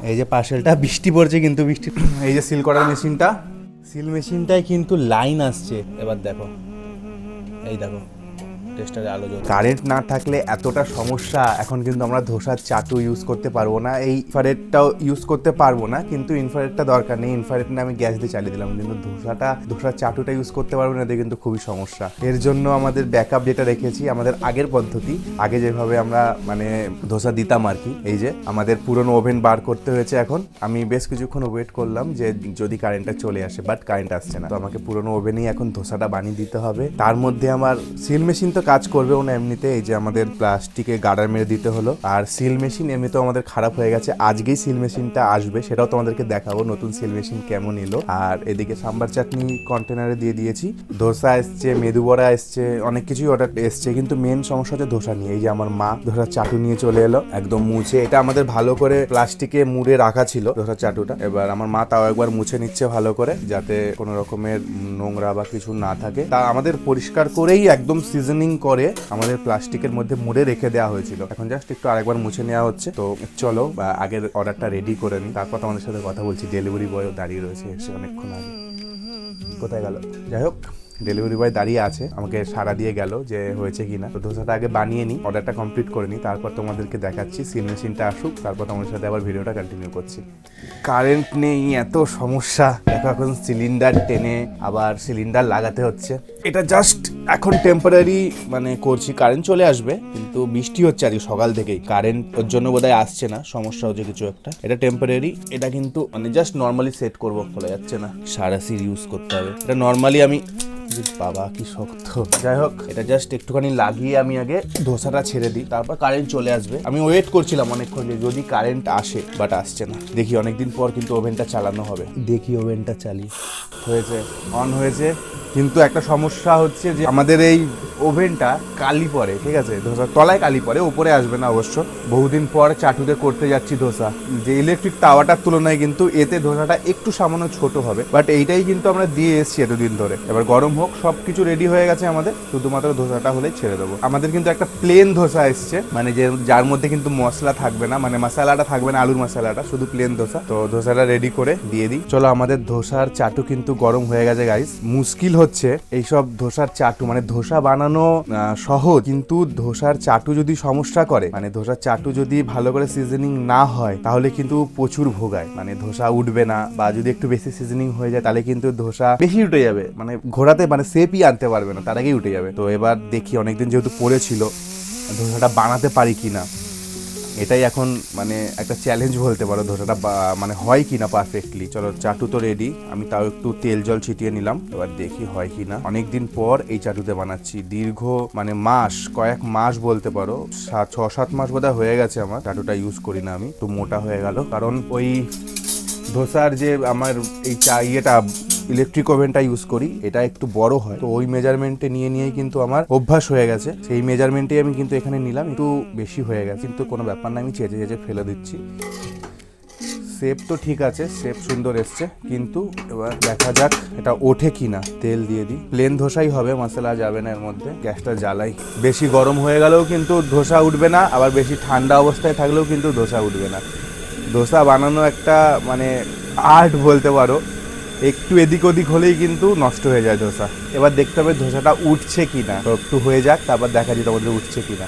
এই যে পার্সেলটা, বৃষ্টি পড়ছে কিন্তু বৃষ্টি, এই যে সিল করার মেশিনটা, সিল মেশিনটায় কিন্তু লাইন আসছে। এবার দেখো, এই দেখো টেস্টারে আলো জ্বলছে। কারেন্ট না থাকলে এতটা সমস্যা। এখন কিন্তু আমরা ধোসার চাটু ইউজ করতে পারবো না, এই ইনফ্রারেডটাও ইউজ করতে পারবো না, কিন্তু ইনফ্রারেডটা দরকার নেই, ইনফ্রারেড না আমি গ্যাস দিয়ে চালিয়ে দিলাম, কিন্তু ধোসার চাটুটা ইউজ করতে পারবো না, এতে কিন্তু খুবই সমস্যা। এর জন্য আমাদের ব্যাকআপ যেটা রেখেছি, আমাদের আগের পদ্ধতি, আগে যেভাবে আমরা মানে ধোসা দিতাম আর কি, এই যে আমাদের পুরনো ওভেন বার করতে হয়েছে। এখন আমি বেশ কিছুক্ষণ ওয়েট করলাম যে যদি কারেন্টটা চলে আসে, বাট কারেন্ট আসছে না, তো আমাকে পুরনো ওভেনেই এখন ধোসাটা বানিয়ে দিতে হবে। তার মধ্যে আমার সিল মেশিন তো কাজ করবেও না এমনিতে, এই যে আমাদের প্লাস্টিকে গার্ডার মেরে দিতে হলো। আর সিল মেশিন এমনিতেও আমাদের খারাপ হয়ে গেছে, আজকেই সিল মেশিনটা আসবে, সেটাও তোমাদেরকে দেখাবো নতুন সিল মেশিন কেমন এলো। আর এদিকে সাম্বার চাটনি কন্টেনারে দিয়ে দিয়েছি, ধোসা এসছে, মেদু বড়া এসছে, অনেক কিছুই অর্ডার এসছে, কিন্তু মেন সমস্যা হচ্ছে ধোসা নিয়ে। এই যে আমার মা ধোসার চাটু নিয়ে চলে এলো একদম মুছে, এটা আমাদের ভালো করে প্লাস্টিকে মুড়ে রাখা ছিল ধোসার চাটুটা, এবার আমার মা তাও একবার মুছে নিচ্ছে ভালো করে, যাতে কোনো রকমের নোংরা বা কিছু না থাকে। তা আমাদের পরিষ্কার করেই একদম সিজনিং করে আমাদের প্লাস্টিকের মধ্যে মুড়ে রেখে দেওয়া হয়েছিল, এখন জাস্ট একটু আরেকবার মুছে নেওয়া হচ্ছে। তো চলো আগের অর্ডারটা রেডি করে নিই, তারপর তোমাদের সাথে কথা বলছি। ডেলিভারি বয়ও দাঁড়িয়ে রয়েছে, এসে অনেকক্ষণ আগে, কোথায় গেল? যাই হোক, ডেলিভারি বয় দাঁড়িয়ে আছে, আমাকে সাড়া দিয়ে গেল যে হয়েছে কিনা। তো ধোসাটা আগে বানিয়ে নিই, অর্ডারটা কমপ্লিট করে নিই, তারপর তোমাদেরকে দেখাচ্ছি। সিল মেশিনটা আসুক, তারপর তোমাদের সাথে আবার ভিডিওটা কন্টিনিউ করছি। কারেন্ট নেই, এত সমস্যা। দেখো এখন সিলিন্ডার টেনে আবার সিলিন্ডার লাগাতে হচ্ছে। এটা জাস্ট এখন টেম্পোরারি মানে করছি, কারেন্ট চলে আসবে, কিন্তু বৃষ্টি হচ্ছে আজকে সকাল থেকেই, কারেন্ট ওর জন্য বোধহয় আসছে না, সমস্যা হচ্ছে কিছু একটা। এটা টেম্পোরারি, এটা কিন্তু মানে জাস্ট নর্মালি সেট করবো, খোলা যাচ্ছে না, সারা সির ইউজ করতে হবে। এটা নর্মালি আমি, বাবা কি শক্ত। যাই হোক, এটা জাস্ট একটুখানি লাগিয়ে আমি আগে ধোসাটা ছেড়ে দিই, তারপর কারেন্ট চলে আসবে। আমি ওয়েট করছিলাম অনেকক্ষণ যে যদি কারেন্ট আসে, বাট আসছে না। দেখি অনেকদিন পর কিন্তু ওভেনটা চালানো হবে, দেখি ওভেনটা চালিয়ে। হয়েছে, অন হয়েছে, কিন্তু একটা সমস্যা হচ্ছে যে আমাদের এই ওভেনটা কালি পড়ে, ঠিক আছে, ধোসার তলায় কালি পড়ে, উপরে আসবে না অবশ্য। বহুদিন পর চাটুতে করতে যাচ্ছি ধোসা, যে ইলেকট্রিক তাওয়াটার তুলনায় কিন্তু এতে ধোসাটা একটু সামান্য ছোট হবে, বাট এইটাই কিন্তু আমরা দিয়ে এসেছি এতদিন ধরে। এবার গরম হোক, সব কিছু রেডি হয়ে গেছে আমাদের, শুধুমাত্র ধোসাটা হলেই ছেড়ে দেবো। আমাদের কিন্তু একটা প্লেন ধোসা এসছে, মানে যে যার মধ্যে কিন্তু মশলা থাকবে না, মানে মশলাটা থাকবে না, আলুর মশলাটা, শুধু প্লেন ধোসা। তো ধোসাটা রেডি করে দিয়ে দিই। চলো, আমাদের ধোসার চাটু কিন্তু গরম হয়ে গেছে গাইস। মুশকিল হচ্ছে এইসব ধোসার চাটু, মানে ধোসা বানানো সহজ, কিন্তু ধোসার চাটু যদি সমস্যা করে, মানে ধোসার চাটু যদি ভালো করে সিজনিং না হয়, তাহলে কিন্তু প্রচুর ভোগায়, মানে ধোসা উঠবে না, বা যদি একটু বেশি সিজনিং হয়ে যায় তাহলে কিন্তু ধোসা বেশি উঠে যাবে, মানে ঘোরাতে মানে শেপই আনতে পারবে না, তার আগেই উঠে যাবে। তো এবার দেখি, অনেকদিন যেহেতু পড়েছিল, ধোসাটা বানাতে পারি কিনা, এটাই এখন মানে একটা চ্যালেঞ্জ বলতে পারো, ধোসাটা মানে হয় কিনা পারফেক্টলি। চলো, চাটু তো রেডি, আমি তাও একটু তেল জল ছিটিয়ে নিলাম, এবার দেখি হয় কিনা। অনেকদিন পর এই চাটুতে বানাচ্ছি, দীর্ঘ মানে কয়েক মাস বলতে পারো, 6-7 মাস বোধহয় হয়ে গেছে আমার চাটুটা ইউজ করি না আমি। তো মোটা হয়ে গেল, কারণ ওই ধোসার যে আমার এই ইয়েটা ইলেকট্রিক ওভেনটা ইউজ করি, এটা একটু বড় হয়, তো ওই মেজারমেন্টে নিয়েই কিন্তু আমার অভ্যাস হয়ে গেছে, সেই মেজারমেন্টে আমি কিন্তু এখানে নিলাম, একটু বেশি হয়ে গেছে, কিন্তু কোনো ব্যাপার না, আমি চেঁচে ফেলে দিচ্ছি। শেপ তো ঠিক আছে, শেপ সুন্দর এসছে, কিন্তু এবার দেখা যাক এটা ওঠে কিনা। তেল দিয়ে দিই, প্লেন ধোসাই হবে, মশলা যাবে না এর মধ্যে। গ্যাসটা জ্বালাই, বেশি গরম হয়ে গেলেও কিন্তু ধোসা উঠবে না, আবার বেশি ঠান্ডা অবস্থায় থাকলেও কিন্তু ধোসা উঠবে না। ধোসা বানানো একটা মানে আর্ট বলতে পারো, একটু এদিক ওদিক হলেই কিন্তু নষ্ট হয়ে যায় ধোসা। এবার দেখতে হবে ধোসাটা উঠছে কিনা, তো একটু হয়ে যাক, তারপর দেখা যায় তোমাদের উঠছে কিনা।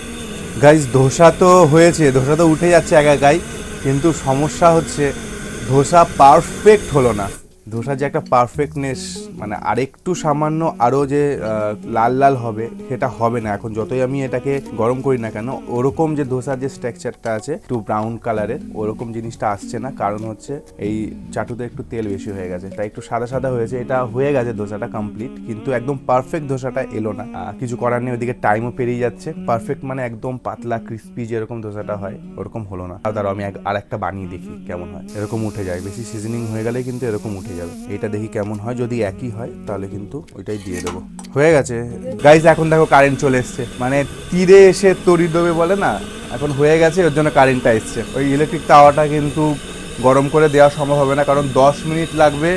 গাইস, ধোসা তো হয়েছে, ধোসা তো উঠে যাচ্ছে একাই, কিন্তু সমস্যা হচ্ছে ধোসা পারফেক্ট হলো না। ধোসার যে একটা পারফেক্টনেস, মানে আরেকটু সামান্য আরও যে লাল লাল হবে, সেটা হবে না। এখন যতই আমি এটাকে গরম করি না কেন, ওরকম যে ধোসার যে স্ট্রাকচারটা আছে একটু ব্রাউন কালারের, ওরকম জিনিসটা আসছে না, কারণ হচ্ছে এই চাটুতে একটু তেল বেশি হয়ে গেছে, তাই একটু সাদা সাদা হয়েছে। এটা হয়ে গেছে ধোসাটা কমপ্লিট, কিন্তু একদম পারফেক্ট ধোসাটা এলো না। কিছু করার নেই, ওইদিকে টাইমও পেরিয়ে যাচ্ছে। পারফেক্ট মানে একদম পাতলা ক্রিস্পি যেরকম ধোসাটা হয়, ওরকম হলো না। দাঁড়াও, আমি আর একটা বানিয়ে দেখি কেমন হয়। এরকম উঠে যায়, বেশি সিজনিং হয়ে গেলে কিন্তু এরকম উঠে যাবে। এটা দেখি কেমন হয়, যদি একই হয় তাহলে কিন্তু ওইটাই দিয়ে দেবো। হয়ে গেছে গাইস, এখন দেখো কারেন্ট চলে এসছে, মানে তীরে এসে তরি দেবে বলে না, এখন হয়ে গেছে, ওর জন্য কারেন্টটা এসছে। ওই ইলেকট্রিক তাওয়াটা কিন্তু গরম করে দেওয়া সম্ভব হবে না, কারণ 10 মিনিট লাগবে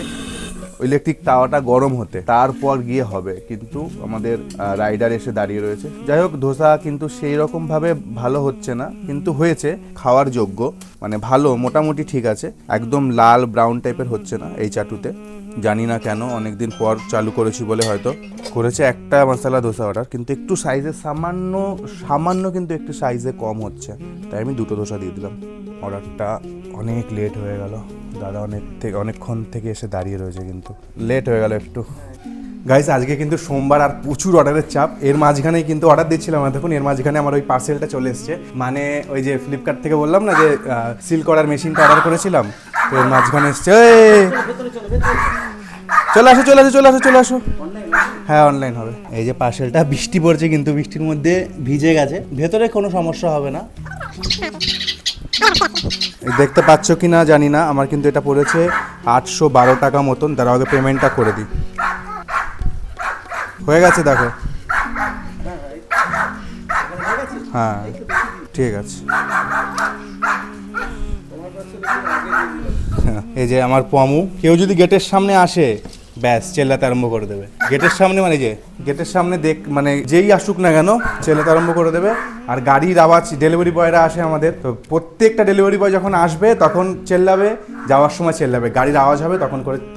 ইলেকট্রিক তাওয়াটা গরম হতে, তারপর গিয়ে হবে। কিন্তু আমাদের রাইডার এসে দাঁড়িয়ে রয়েছে। যাই হোক, ধোসা কিন্তু সেই রকম ভাবে ভালো হচ্ছে না, কিন্তু হয়েছে খাওয়ার যোগ্য, মানে ভালো, মোটামুটি ঠিক আছে। একদম লাল ব্রাউন টাইপের হচ্ছে না এই চাটুতে, জানি না কেন, অনেকদিন পর চালু করেছি বলে হয়তো। করেছে একটা মশলা ধোসা অর্ডার, কিন্তু একটু সাইজে সামান্য সামান্য কিন্তু একটু সাইজে কম হচ্ছে, তাই আমি দুটো ধোসা দিয়ে দিলাম। অর্ডারটা অনেক লেট হয়ে গেল, দাদা অনেকক্ষণ থেকে এসে দাঁড়িয়ে রয়েছে, কিন্তু লেট হয়ে গেল একটু। গাইস, আজকে কিন্তু সোমবার আর প্রচুর অর্ডারের চাপ। এর মাঝখানেই কিন্তু অর্ডার দিচ্ছিলাম দেখুন, এর মাঝখানে আমার ওই পার্সেলটা চলে এসছে। মানে ওই যে ফ্লিপকার্ট থেকে বললাম না যে সিল করার মেশিনটা অর্ডার করেছিলাম, তো এর মাঝখানে এসছে। চলে আসো চলে আসো চলে আসো চলে আসো। হ্যাঁ, অনলাইন হবে। এই যে পার্সেলটা, বৃষ্টি পড়ছে কিন্তু বৃষ্টির মধ্যে ভিজে গেছে, ভেতরে কোনো সমস্যা হবে না। দেখতে পাচ্ছ কি না জানি না, আমার কিন্তু এটা পড়েছে 812 টাকা মতন। তার আগে পেমেন্টটা করে দিই। হয়ে গেছে দেখো। হ্যাঁ ঠিক আছে। এই যে আমার পমু, কেউ যদি গেটের সামনে আসে ব্যাস চেল্লাতে আরম্ভ করে দেবে। গেটের সামনে মানে যে গেটের সামনে মানে যেই আসুক না কেন চেল্লাতে আরম্ভ করে দেবে। আর গাড়ির আওয়াজ, ডেলিভারি বয়রা আসে আমাদের, তো প্রত্যেকটা ডেলিভারি বয় যখন আসবে তখন চেল্লাবে, যাওয়ার সময় চেল্লাবে, গাড়ির আওয়াজ হবে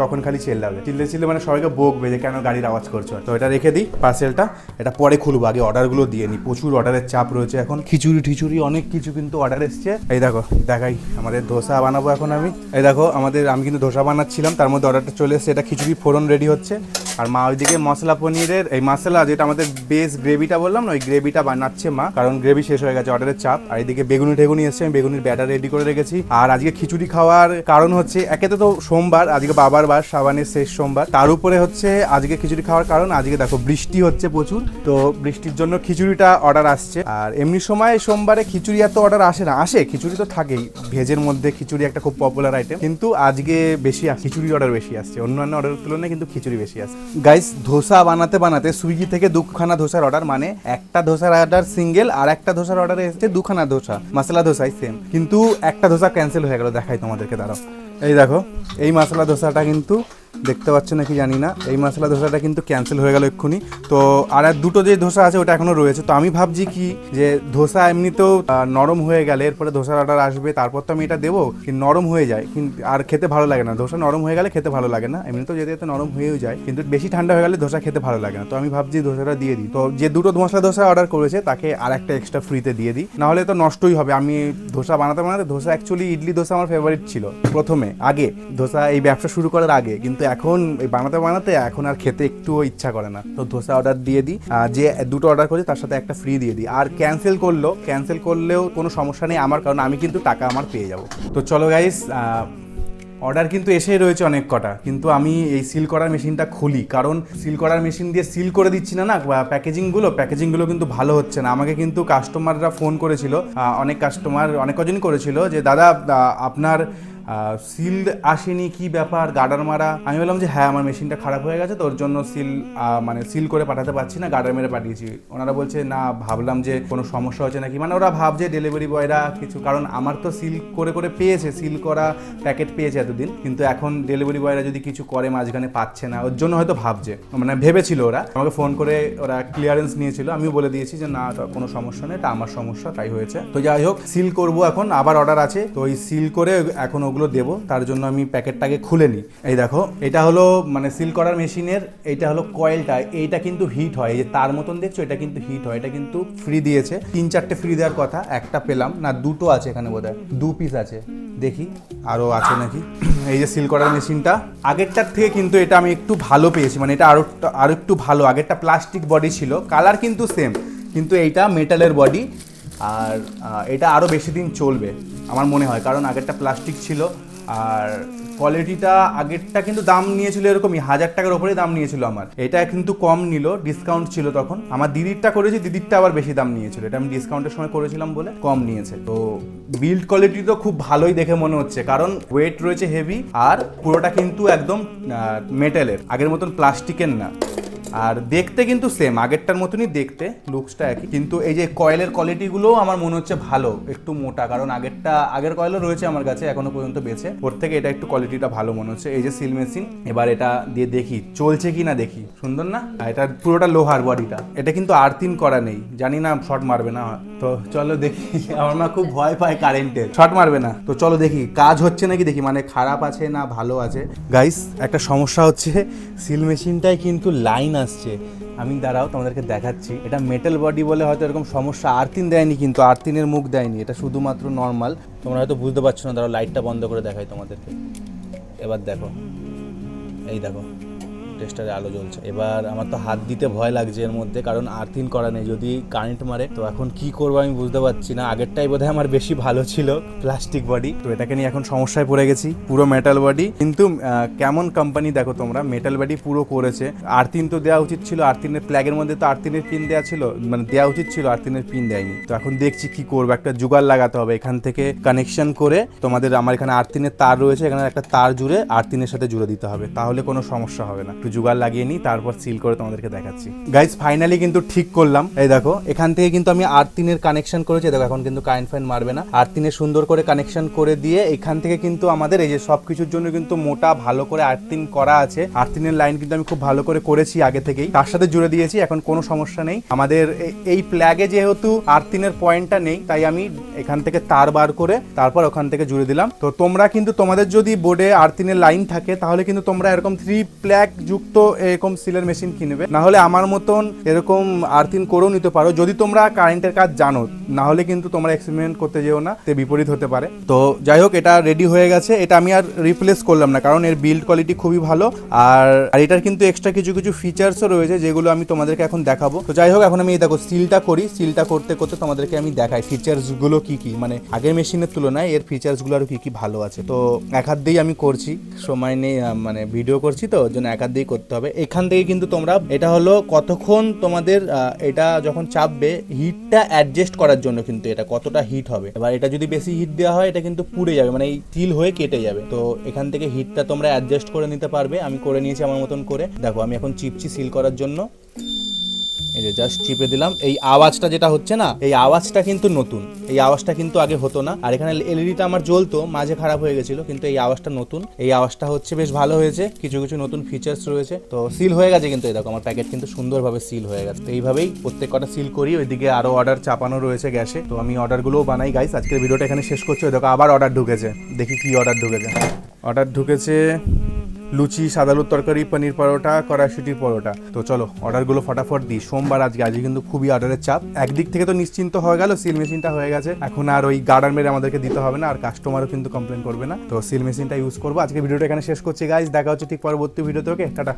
তখন খালি চেল্লাবে। চিল্লে মানে সবাইকে বকবে যে কেন গাড়ির আওয়াজ করছো। তো এটা রেখে দিই পার্সেলটা, এটা পরে খুলবো, আগে অর্ডারগুলো দিয়ে নিই। প্রচুর অর্ডারের চাপ রয়েছে এখন, খিচুড়ি অনেক কিছু কিন্তু অর্ডার এসছে। এই দেখো, দেখাই, আমাদের ধোসা বানাবো এখন আমি। এই দেখো আমি কিন্তু ধোসা বানাচ্ছিলাম, তার মধ্যে অর্ডারটা চলে এসছে। এটা খিচুড়ি ফোড়ন রেডি হচ্ছে, আর মা ওইদিকে মশলা পনিরের এই মশলা যেটা আমাদের বেস গ্রেভিটা বললাম না, ওই গ্রেভিটা বানাচ্ছে মা, কারণ গ্রেভি শেষ হয়ে গেছে অর্ডারের চাপ। আর এইদিকে বেগুনি এসছে, আমি বেগুনির ব্যাটার রেডি করে রেখেছি। আর আজকে খিচুড়ি খাওয়ার কারণ হচ্ছে, একেতে তো সোমবার, আজকে বাবার বার, শ্রাবণের শেষ সোমবার, তার উপরে হচ্ছে আজকে খিচুড়ি খাওয়ার কারণ আজকে দেখো বৃষ্টি হচ্ছে প্রচুর, তো বৃষ্টির জন্য খিচুড়িটা অর্ডার আসছে। আর এমনি সময় সোমবারে খিচুড়ি এত অর্ডার আসে না, আসে খিচুড়ি তো থাকেই, ভেজের মধ্যে খিচুড়ি একটা খুব পপুলার আইটেম, কিন্তু আজকে বেশি খিচুড়ি অর্ডার বেশি আসছে, অন্যান্য অর্ডারের তুলনায় কিন্তু খিচুড়ি বেশি আসছে। গাইস, ধোসা বানাতে সুইগি থেকে 2খানা ধোসার অর্ডার, মানে একটা ধোসার অর্ডার সিঙ্গেল, আর একটা ধোসার অর্ডারে এসেছে 2খানা ধোসা, মশলা ধোসাই সেম, কিন্তু একটা ধোসা ক্যান্সেল হয়ে গেল। দেখাই তোমাদেরকে, দাঁড়াও। এই দেখো, এই মশলা ধোসাটা কিন্তু দেখতে পাচ্ছ নাকি জানি না, এই মশলা ধোসাটা কিন্তু ক্যান্সেল হয়ে গেল এক্ষুনি। তো আর দুটো যে ধোসা আছে ওটা এখনো রয়েছে। তো আমি ভাবছি কি যে ধোসা এমনিতেও নরম হয়ে গেলে এরপরে ধোসার অর্ডার আসবে, তারপর তো আমি এটা দেবো, কিন্তু নরম হয়ে যায়, কিন্তু আর খেতে ভালো লাগে না। ধোসা নরম হয়ে গেলে খেতে ভালো লাগে না, এমনিতেও যেতে যেতে নরম হয়েও যায়, কিন্তু বেশি ঠান্ডা হয়ে গেলে ধোসা খেতে ভালো লাগে না। তো আমি ভাবছি ধোসাটা দিয়ে দিই। তো যে দুটো মশলা ধোসা অর্ডার করেছে তাকে আর একটা এক্সট্রা ফ্রিতে দিয়ে দিই, নাহলে তো নষ্টই হবে। আমি ধোসা বানাতে ধোসা অ্যাকচুয়ালি ইডলি ধোসা আমার ফেভারিট ছিল প্রথমে, আগে ধোসা এই ব্যবসা শুরু করার আগে, কিন্তু এখন এই বানাতে এখন আর খেতে একটুও ইচ্ছা করে না। তো ধোসা অর্ডার দিয়ে দিই, যে দুটো অর্ডার করি তার সাথে একটা ফ্রি দিয়ে দিই। আর ক্যান্সেল করলেও কোনো সমস্যা নেই আমার, কারণ আমি কিন্তু টাকা আমার পেয়ে যাব। তো চলো গাইস, অর্ডার কিন্তু এসেই রয়েছে অনেক কটা, কিন্তু আমি এই সিল করার মেশিনটা খুলি, কারণ সিল করার মেশিন দিয়ে সিল করে দিচ্ছি না প্যাকেজিংগুলো কিন্তু ভালো হচ্ছে না। আমাকে কিন্তু কাস্টমাররা ফোন করেছিল, অনেক কজনই করেছিল যে দাদা আপনার সিল আসেনি, কি ব্যাপার, গার্ডার মারা। আমি বললাম যে হ্যাঁ, আমার মেশিনটা খারাপ হয়ে গেছে, তো ওর জন্য সিল করে পাঠাতে পারছি না, গার্ডার মেরে পাঠিয়েছি। ওনারা বলছে না, ভাবলাম যে কোনো সমস্যা হচ্ছে নাকি, মানে ওরা ভাবছে ডেলিভারি বয়রা কিছু, কারণ আমার তো সিল করে পেয়েছে, সিল করা প্যাকেট পেয়েছে এতদিন, কিন্তু এখন ডেলিভারি বয়রা যদি কিছু করে মাঝখানে পাচ্ছে না, ওর জন্য হয়তো ভাবছে, মানে ভেবেছিল ওরা। আমাকে ফোন করে ওরা ক্লিয়ারেন্স নিয়েছিল, আমিও বলে দিয়েছি যে না, কোনো সমস্যা নেই, এটা আমার সমস্যা, তাই হয়েছে। তো যাই হোক, সিল করবো এখন, আবার অর্ডার আছে, তো ওই সিল করে এখন ওগুলো দেবো, তার জন্য আমি প্যাকেটটাকে খুলে নিই। এই দেখো, এটা হলো মানে সিল করার মেশিনের, এটা হলো কয়েলটা, এইটা কিন্তু হিট হয়, এই যে তার মতন দেখছো, এটা কিন্তু হিট হয়। এটা কিন্তু ফ্রি দিয়েছে, 3-4টে ফ্রি দেওয়ার কথা, একটা পেলাম না, দুটো আছে এখানে, বোধহয় 2 পিস আছে, দেখি আরও আছে নাকি। এই যে সিল করার মেশিনটা, আগেরটার থেকে কিন্তু এটা আমি একটু ভালো পেয়েছি, মানে এটা আরও একটু ভালো। আগেরটা প্লাস্টিক বডি ছিল, কালার কিন্তু সেম, কিন্তু এইটা মেটালের বডি, আর এটা আরও বেশি দিন চলবে আমার মনে হয়, কারণ আগেরটা প্লাস্টিক ছিল। আর কোয়ালিটিটা, আগেরটা কিন্তু দাম নিয়েছিল এরকমই 1000 টাকার ওপরে দাম নিয়েছিল আমার, এটা কিন্তু কম নিল, ডিসকাউন্ট ছিল তখন। আমার দিদিরটা করেছি, দিদিরটা আবার বেশি দাম নিয়েছিল, এটা আমি ডিসকাউন্টের সময় করেছিলাম বলে কম নিয়েছে। তো বিল্ড কোয়ালিটি তো খুব ভালোই দেখে মনে হচ্ছে, কারণ ওয়েট রয়েছে হেভি, আর পুরোটা কিন্তু একদম মেটালের, আগের মতন প্লাস্টিকের না। আর দেখতে কিন্তু সেম আগেরটার মতনই দেখতে, লুকসটা একই, কিন্তু এই যে কয়েলের কোয়ালিটিগুলোও আমার মনে হচ্ছে ভালো, একটু মোটা, কারণ আগের কয়েলও রয়েছে আমার কাছে এখনো পর্যন্ত বেঁচে, ওর থেকে এটা একটু কোয়ালিটিটা ভালো মনে হচ্ছে। এই যে সিল মেশিন, এবার এটা দিয়ে দেখি চলছে কি না দেখি। সুন্দর না? এটা পুরোটা লোহার বডিটা, এটা কিন্তু আর্থিং করা নেই, জানি না শর্ট মারবে না, তো চলো দেখি। আমার মা খুব ভয় পায় কারেন্টের, শর্ট মারবে না, তো চলো দেখি কাজ হচ্ছে নাকি দেখি, মানে খারাপ আছে না ভালো আছে। গাইস একটা সমস্যা হচ্ছে, সিল মেশিনটায় কিন্তু লাইন আসছে, আমি দাঁড়াও তোমাদেরকে দেখাচ্ছি। এটা মেটাল বডি বলে হয়তো এরকম সমস্যা, আর্থিন দেয়নি, কিন্তু আর্থিনের মুখ দেয়নি, এটা শুধুমাত্র নর্মাল। তোমরা হয়তো বুঝতে পারছো না, দাঁড়াও লাইটটা বন্ধ করে দেখাই তোমাদেরকে। এবার দেখো, এই দেখো টেস্টারে আলো জ্বলছে। এবার আমার তো হাত দিতে ভয় লাগছে এর মধ্যে, কারণ আর্থিং করা নেই, যদি কারেন্ট মারে তো এখন কি করবো আমি বুঝতে পারছি না। আগেরটাই বোধহয় আমার বেশি ভালো ছিল, প্লাস্টিক বডি, তো এটাকে নিয়ে এখন সমস্যায় পড়ে গেছি। পুরো মেটাল বডি, কিন্তু কেমন কোম্পানি দেখো তোমরা, মেটাল বডি পুরো করেছে। আর্থিন তো দেওয়া উচিত ছিল, আর্থিনের প্ল্যাগের মধ্যে তো আর্থিনের পিন দেওয়া ছিল, মানে দেওয়া উচিত ছিল, আর্থিনের পিন দেয়নি। তো এখন দেখছি কি করবো, একটা জুগাড় লাগাতে হবে, এখান থেকে কানেকশন করে আমার এখানে আর্থিনের তার রয়েছে, এখানে একটা তার জুড়ে আর্থিনের সাথে জুড়ে দিতে হবে, তাহলে কোনো সমস্যা হবে না। একটু জুগাড় লাগিয়ে নিই, তারপর সিল করে তোমাদেরকে দেখাচ্ছি। গাইস ফাইনালি কিন্তু ঠিক করলাম, এই দেখো এখান থেকে কিন্তু আমি আর্থিনের কানেকশন করেছি, দেখো এখন কিন্তু কারেন্ট ফাইন মারবে না। আর্থিনের সুন্দর করে কানেকশন করে দিয়ে এখান থেকে কিন্তু আমাদের এই যে সবকিছুর জন্য কিন্তু মোটা ভালো করে আর্থিন করা আছে। আর্থিনের লাইন কিন্তু আমি খুব ভালো করে করেছি আগে থেকেই, তার সাথে জুড়ে দিয়েছি, এখন কোনো সমস্যা নেই। আমাদের এই প্ল্যাগে যেহেতু আর্থিনের পয়েন্টটা নেই, তাই আমি এখান থেকে তার বার করে তারপর ওখান থেকে জুড়ে দিলাম। তো তোমরা কিন্তু তোমাদের যদি বোর্ডে আর্থিনের লাইন থাকে, তাহলে কিন্তু তোমরা এরকম 3 প্ল্যাগ যুক্ত এরকম সিলের মেশিন কিনবে, না হলে আমার মতন এরকম আর্থিন করেও নিতে পারো, যদি তোমরা কারেন্টের কাজ জানো, না হলে কিন্তু তোমরা এক্সপেরিমেন্ট করতে যেও না, তে বিপরীত হতে পারে। তো যাই হোক, এটা রেডি হয়ে গেছে, এটা আমি আর রিপ্লেস করলাম না, কারণ এর বিল্ড কোয়ালিটি খুবই ভালো, আর এটার কিন্তু এক্সট্রা কিছু ফিচার্সও রয়েছে, যেগুলো আমি তোমাদেরকে এখন দেখাবো। তো যাই হোক, এখন আমি দেখো সিলটা করি, সিলটা করতে করতে তোমাদেরকে আমি দেখাই ফিচার্সগুলো কি কি, মানে আগের মেশিনের তুলনায় এর ফিচার্সগুলো আরো কি ভালো আছে। তো এক হাত দিয়েই আমি করছি, সময় নেই, মানে ভিডিও করছি তো, ওর জন্য এক হাত দিয়েই করতে হবে। এখান থেকে কিন্তু তোমরা, এটা হলো কতক্ষণ তোমাদের এটা যখন চাপবে, হিটটা অ্যাডজাস্ট করার জন্য কিন্তু এটা কতটা হিট হবে। এবার এটা যদি বেশি হিট দেওয়া হয়, এটা কিন্তু পুড়ে যাবে, মানে এই তিল হয়ে কেটে যাবে। তো এখান থেকে হিটটা তোমরা অ্যাডজাস্ট করে নিতে পারবে, আমি করে নিয়েছি আমার মতন করে। দেখো আমি এখন চিপছি সিল করার জন্য, এই যে জাস্ট চিপে দিলাম। এই আওয়াজটা যেটা হচ্ছে না, এই আওয়াজটা কিন্তু নতুন, এই আওয়াজটা কিন্তু আগে হতো না। আর এখানে এলইডিটা আমার জ্বলতো, মাঝে খারাপ হয়ে গেছিল, কিন্তু এই আওয়াজটা নতুন, এই আওয়াজটা হচ্ছে বেশ ভালো হয়েছে, কিছু নতুন ফিচার্স রয়েছে। তো সিল হয়ে গেছে, কিন্তু এই দেখো আমার প্যাকেট কিন্তু সুন্দরভাবে সিল হয়ে গেছে। তো এইভাবেই প্রত্যেক কটা সিল করি। ওইদিকে আরো অর্ডার চাপানো রয়েছে গ্যাসে, তো আমি অর্ডারগুলোও বানাই। গাইস আজকের ভিডিওটা এখানে শেষ করছি। ওই দেখো আবার অর্ডার ঢুকেছে, দেখি কি অর্ডার ঢুকেছে। অর্ডার ঢুকেছে লুচি, সাদা আলুর তরকারি, পনির পরোটা, কড়াইশুটির পরোটা। তো চলো অর্ডারগুলো ফটাফট দিই, সোমবার আজকে কিন্তু খুবই অর্ডারের চাপ। একদিক থেকে তো নিশ্চিন্ত হয়ে গেল, সিল মেশিনটা হয়ে গেছে, এখন আর ওই গার্ডার মেরে আমাদেরকে দিতে হবে না, আর কাস্টমারও কিন্তু কমপ্লেন করবে না। তো সিল মেশিনটা ইউজ করবো। আজকে ভিডিওটা এখানে শেষ করছি গাইজ, দেখা হচ্ছে ঠিক পরবর্তী ভিডিওতে। ওকে, টাটা।